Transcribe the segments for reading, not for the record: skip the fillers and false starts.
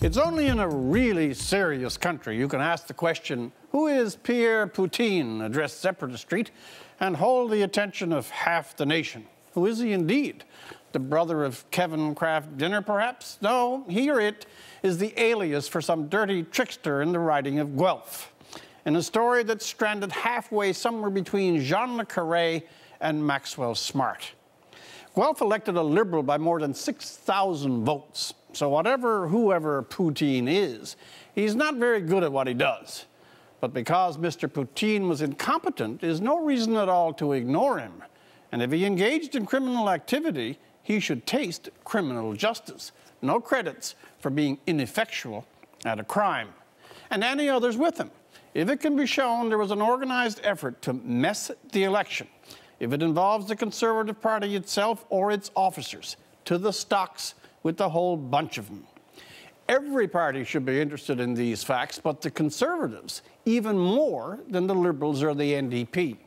It's only in a really serious country you can ask the question, who is Pierre Poutine, address Separatist Street, and hold the attention of half the nation. Who is he indeed? The brother of Kevin Kraft Dinner, perhaps? No, he or it is the alias for some dirty trickster in the riding of Guelph, in a story that's stranded halfway somewhere between Jean Le Carré and Maxwell Smart. Guelph elected a Liberal by more than 6,000 votes. So whoever Poutine is, he's not very good at what he does. But because Mr. Poutine was incompetent is no reason at all to ignore him. And if he engaged in criminal activity, he should taste criminal justice. No credits for being ineffectual at a crime. And any others with him. If it can be shown there was an organized effort to mess the election, if it involves the Conservative Party itself or its officers, to the stocks with the whole bunch of them. Every party should be interested in these facts, but the Conservatives, even more than the Liberals or the NDP.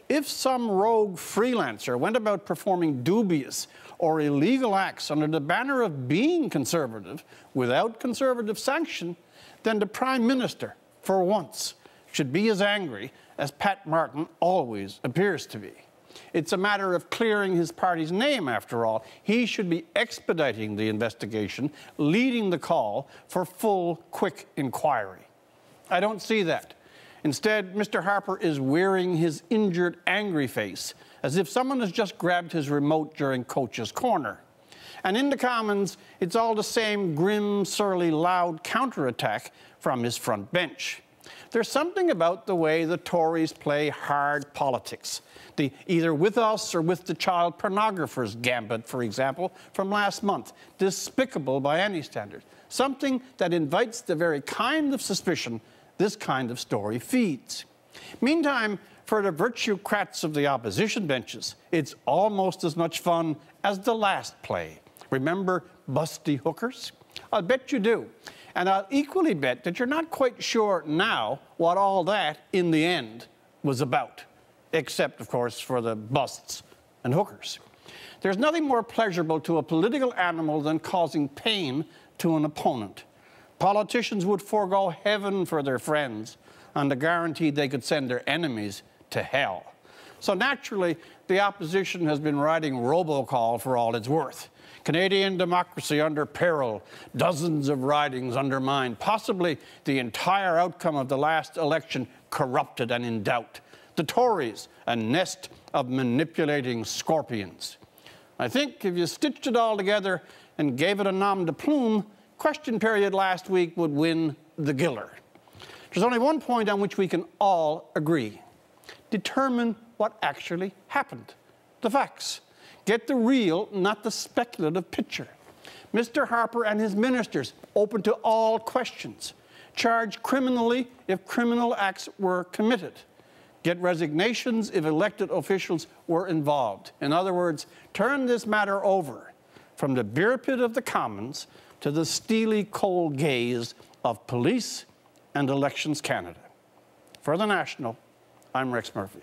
If some rogue freelancer went about performing dubious or illegal acts under the banner of being conservative without Conservative sanction, then the Prime Minister, for once, should be as angry as Pat Martin always appears to be. It's a matter of clearing his party's name, after all. He should be expediting the investigation, leading the call for full, quick inquiry. I don't see that. Instead, Mr. Harper is wearing his injured, angry face, as if someone has just grabbed his remote during Coach's Corner. And in the Commons, it's all the same grim, surly, loud counterattack from his front bench. There's something about the way the Tories play hard politics. The either with us or with the child pornographers gambit, for example, from last month. Despicable by any standard. Something that invites the very kind of suspicion this kind of story feeds. Meantime, for the virtuecrats of the opposition benches, it's almost as much fun as the last play. Remember busty hookers? I'll bet you do. And I'll equally bet that you're not quite sure now what all that, in the end, was about. Except, of course, for the busts and hookers. There's nothing more pleasurable to a political animal than causing pain to an opponent. Politicians would forego heaven for their friends on the guarantee they could send their enemies to hell. So naturally, the opposition has been riding Robocall for all it's worth. Canadian democracy under peril, dozens of ridings undermined, possibly the entire outcome of the last election corrupted and in doubt. The Tories, a nest of manipulating scorpions. I think if you stitched it all together and gave it a nom de plume, question period last week would win the Giller. There's only one point on which we can all agree. Determine what actually happened. The facts. Get the real, not the speculative picture. Mr. Harper and his ministers open to all questions. Charge criminally if criminal acts were committed. Get resignations if elected officials were involved. In other words, turn this matter over from the beer pit of the Commons to the steely, cold gaze of Police and Elections Canada. For The National, I'm Rex Murphy.